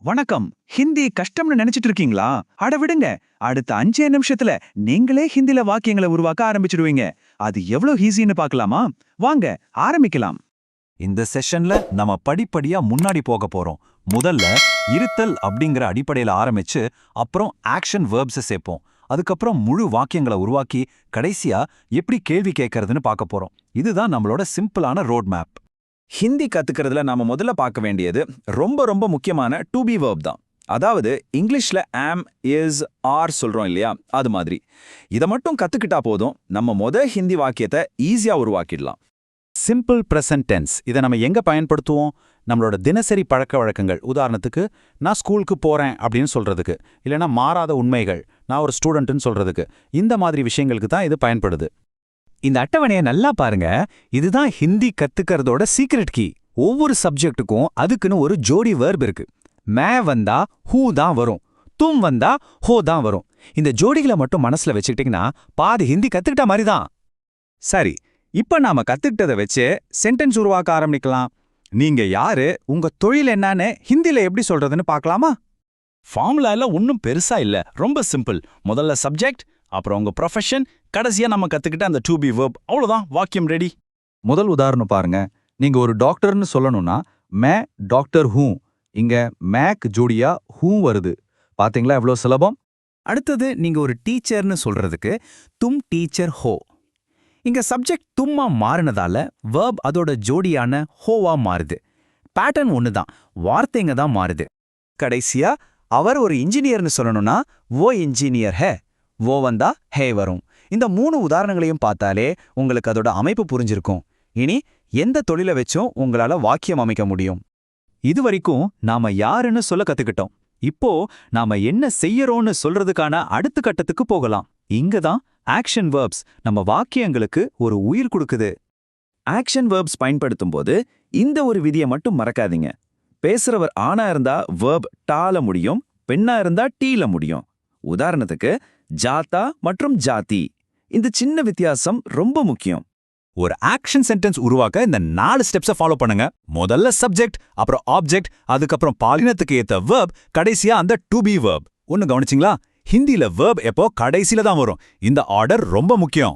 வணக்கம். ஹிந்தி கஷ்டம்னு நினைச்சிட்டு இருக்கீங்களா? அட விடுங்க. அடுத்த 5 நிமிஷத்துல நீங்களே ஹிந்தில வாக்கியங்களை உருவாக்க ஆரம்பிச்சிடுவீங்க. அது எவ்வளவு ஈஸின்னு பார்க்கலாமா? வாங்க ஆரம்பிக்கலாம். இந்த செஷன்ல நம்ம படிப்படியா முன்னாடி போக போறோம். முதல்ல இருத்தல் அப்படிங்கிற அடிப்படையில ஆரம்பிச்சு அப்புறம் ஆக்ஷன் வேர்ப்ஸ் சேர்ப்போம். அதுக்கப்புறம் முழு வாக்கியங்களை உருவாக்கி கடைசியா எப்படி கேள்வி கேட்கறதுன்னு பார்க்க போறோம். இதுதான் நம்மளோட சிம்பிளான ரோட் மேப். ஹிந்தி கத்துக்கிறதுல நாம முதல்ல பார்க்க வேண்டியது ரொம்ப முக்கியமான டு பி வேர்ப் தான். அதாவது இங்கிலீஷ்ல ஆம், இஸ், ஆர் சொல்றோம் இல்லையா, அது மாதிரி. இதை மட்டும் கத்துக்கிட்டா போதும், நம்ம ஹிந்தி வாக்கியத்தை ஈஸியா உருவாக்கிடலாம். சிம்பிள் பிரசன்ட் டென்ஸ் இதை நம்ம எங்க பயன்படுத்துவோம்? நம்மளோட தினசரி பழக்க வழக்கங்கள். உதாரணத்துக்கு நான் ஸ்கூலுக்கு போறேன் அப்படின்னு சொல்றதுக்கு, இல்லைன்னா மாறாத உண்மைகள், நான் ஒரு ஸ்டூடெண்ட்னு சொல்றதுக்கு, இந்த மாதிரி விஷயங்களுக்கு தான் இது பயன்படுது. இந்த அட்டவணையை நல்லா பாருங்க. இதுதான் ஹிந்தி கத்துக்கிறதோட சீக்ரெட் கீ. ஒவ்வொரு சப்ஜெக்ட்டுக்கும் அதுக்குன்னு ஒரு ஜோடி வேர்ப் இருக்கு. மே வந்தா ஹூ தான் வரும், தும் வந்தா ஹோ தான் வரும். இந்த ஜோடிகளை மட்டும் மனசுல வச்சுக்கிட்டீங்கன்னா பாதி ஹிந்தி கத்துக்கிட்ட மாதிரி தான். சரி, இப்ப நாம கத்துக்கிட்டதை வச்சு சென்டென்ஸ் உருவாக்க ஆரம்பிக்கலாம். நீங்க யாரு, உங்க தொழில் என்னன்னு ஹிந்தில எப்படி சொல்றதுன்னு பார்க்கலாமா? ஃபார்முலால ஒன்றும் பெருசா இல்ல, ரொம்ப சிம்பிள். முதல்ல சப்ஜெக்ட், அப்புறம் உங்க ப்ரொஃபஷன், கடைசியா நம்ம கத்துக்கிட்ட அந்த டு பி வேர்ப். அவ்வளவுதான், வாக்கியம் ரெடி. முதல் உதாரணம் பாருங்க. நீங்க ஒரு டாக்டர்னு சொல்லணும்னா மே டாக்டர் ஹூ. இங்க மேக் ஜோடியா ஹூ வருது. பாத்தீங்களா எவ்வளவு சுலபம்? அடுத்தது நீங்க ஒரு டீச்சர்னு சொல்றதுக்கு தும் டீச்சர் ஹோ. இங்க சப்ஜெக்ட் தும்மா மாறினதால வேர்ப் அதோட ஜோடியான ஹோவா மாறுது. பேட்டர்ன் ஒண்ணுதான், வார்த்தைங்க தான் மாறுது. கடைசியா அவர் ஒரு இன்ஜினியர்னு சொல்லணும்னா ஓ இன்ஜினியர் ஹே, ஓ வந்தா ஹே வரும். இந்த 3 உதாரணங்களையும் பார்த்தாலே உங்களுக்கு அதோட அமைப்பு புரிஞ்சிருக்கும். இனி எந்த தொழிலை வச்சும் உங்களால வாக்கியம் அமைக்க முடியும். இதுவரைக்கும் நாம யாருன்னு சொல்ல கத்துக்கிட்டோம். இப்போ நாம என்ன செய்யறோம்னு சொல்றதுக்கான அடுத்த கட்டத்துக்கு போகலாம். இங்கதான் ஆக்ஷன் வேர்ப்ஸ் நம்ம வாக்கியங்களுக்கு ஒரு உயிர் கொடுக்குது. ஆக்ஷன் வேர்ப்ஸ் பயன்படுத்தும் போது இந்த ஒரு விதியை மட்டும் மறக்காதீங்க. பேசுறவர் ஆணா இருந்தா வேர்ப் டால முடியும், பெண்ணா இருந்தா டீல முடியும். உதாரணத்துக்கு ஜாத்தா மற்றும் ஜாதி. இந்த சின்ன வித்தியாசம் ரொம்ப முக்கியம். ஒரு ஆக்ஷன் சென்டென்ஸ் உருவாக்க இந்த 4 ஸ்டெப்ஸை ஃபாலோ பண்ணுங்க. முதல்ல சப்ஜெக்ட், அப்புறம் ஆப்ஜெக்ட், அதுக்கப்புறம் பாலினத்துக்கு ஏத்த வேர்ப், கடைசியா அந்த டு பி வேர்ப். ஒன்னு கவனிச்சிங்களா? ஹிந்தில வேர்ப் எப்போ கடைசியில தான் வரும். இந்த ஆர்டர் ரொம்ப முக்கியம்.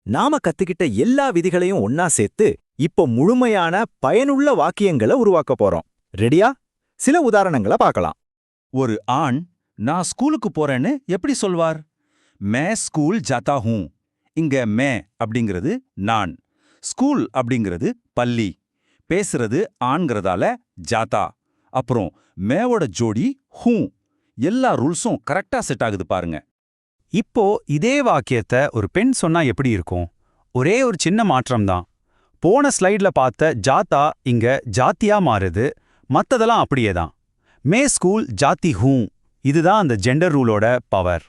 நாம கத்துக்கிட்ட எல்லா விதிகளையும் ஒன்னா சேர்த்து இப்போ முழுமையான பயனுள்ள வாக்கியங்களை உருவாக்க போறோம். ரெடியா? சில உதாரணங்களை பார்க்கலாம். ஒரு ஆண் நான் ஸ்கூலுக்கு போறேன்னு எப்படி சொல்வார்? மே ஸ்கூல் ஜாத்தா ஹூ. இங்க மே அப்படிங்கிறது நான், ஸ்கூல் அப்படிங்கிறது பள்ளி. பேசுறது ஆண்கிறதால ஜாத்தா, அப்புறம் மேவோட ஜோடி ஹூ. எல்லா ரூல்ஸும் கரெக்டா செட் ஆகுது பாருங்க. இப்போ இதே வாக்கியத்தை ஒரு பெண் சொன்னா எப்படி இருக்கும்? ஒரே ஒரு சின்ன மாற்றம்தான். போன ஸ்லைட்ல பார்த்த ஜாத்தா இங்க ஜாத்தியா மாறுது. மத்ததெல்லாம் அப்படியே தான். மே ஸ்கூல் ஜாத்தி ஹூ. இதுதான் அந்த ஜெண்டர் ரூலோட பவர்.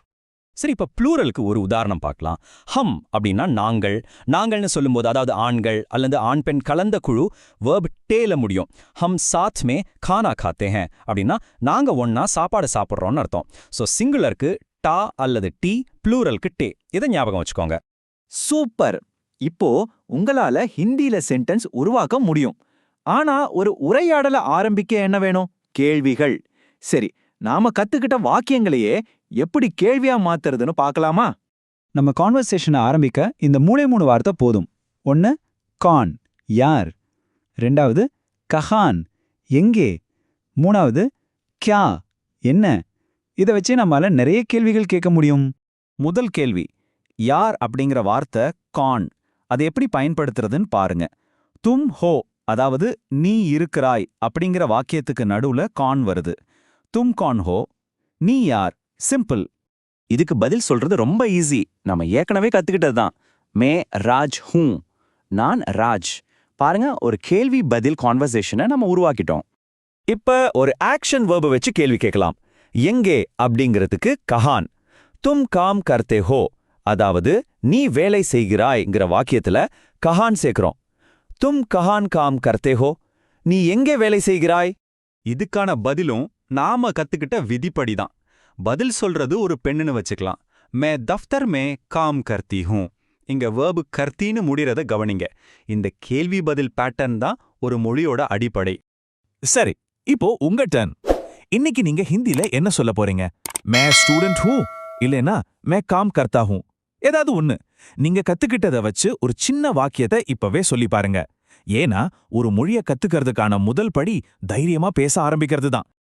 சரி, இப்ப ப்ளூரலுக்கு ஒரு உதாரணம் பார்க்கலாம். ஹம் அப்படின்னா நாங்கள். நாங்கள்னு சொல்லும்போது, அதாவது ஆண்கள் அல்லது ஆண் பெண் கலந்த குழு, வேர்ப் டேல முடியும். ஹம் சாத் மே கானா காத்தே ஹேன் அப்படின்னா நாங்க ஒன்னா சாப்பாடு சாப்பிட்றோம்னு அர்த்தம். ஸோ சிங்குலருக்கு டா அல்லது டி, ப்ளூரலுக்கு டே. இதை ஞாபகம் வச்சுக்கோங்க. சூப்பர்! இப்போ உங்களால ஹிந்தில சென்டென்ஸ் உருவாக்க முடியும். ஆனா ஒரு உரையாடல ஆரம்பிக்க என்ன வேணும்? கேள்விகள். சரி, நாம கத்துக்கிட்ட வாக்கியங்களையே எப்படி கேள்வியா மாத்துறதுன்னு பார்க்கலாமா? நம்ம கான்வர்சேஷனை ஆரம்பிக்க இந்த 3 வார்த்தை போதும். 1 கான், யார். 2வது கஹான், எங்கே. 3வது கியா, என்ன. இதை வச்சு நம்மால நிறைய கேள்விகள் கேட்க முடியும். முதல் கேள்வி, யார் அப்படிங்கிற வார்த்தை கான். அதை எப்படி பயன்படுத்துறதுன்னு பாருங்க. தும் ஹோ, அதாவது நீ இருக்கிறாய் அப்படிங்கிற வாக்கியத்துக்கு நடுவுல கான் வருது. தும் கான் ஹோ, நீ யார். சிம்பிள். இதுக்கு பதில் சொல்றது ரொம்ப ஈஸி. நம்ம ஏற்கனவே கத்துக்கிட்டது தான். மே ராஜ் ஹூ, நான் ராஜ். பாருங்க, ஒரு கேள்வி பதில் கான்வர்சேஷனை நம்ம உருவாக்கிட்டோம். இப்ப ஒரு ஆக்ஷன் வேர்பை வச்சு கேள்வி கேட்கலாம். எங்கே அப்படிங்கிறதுக்கு கஹான். தும் காம் கர்த்தே ஹோ, அதாவது நீ வேலை செய்கிறாய்ங்கிற வாக்கியத்துல கஹான் சேர்க்கிறோம். தும் கஹான் காம் கர்த்தே ஹோ, நீ எங்கே வேலை செய்கிறாய். இதுக்கான பதிலும் நாம கத்துக்கிட்ட விதிப்படிதான். பதில் சொல்றது ஒரு பெண்ணுன்னு வச்சுக்கலாம். மே தஃப்தர் மே காம் கர்த்தி ஹூ. இங்க வேர்பு கர்த்தின்னு முடிறத கவனிங்க. இந்த கேள்வி பதில் பேட்டர்ன் தான் ஒரு மொழியோட அடிப்படை. சரி, இப்போ உங்க டர்ன். இன்னைக்கு நீங்க ஹிந்தில என்ன சொல்ல போறீங்க? மே ஸ்டூடெண்ட் ஹூ இல்லனா மே காம் கர்த்தா ஹூ. ஏதாவது ஒண்ணு. நீங்க கத்துக்கிட்டத வச்சு ஒரு சின்ன வாக்கியத்தை இப்பவே சொல்லி பாருங்க. ஏன்னா ஒரு மொழிய கத்துக்கிறதுக்கான முதல் படி தைரியமா பேச ஆரம்பிக்கிறது தான்.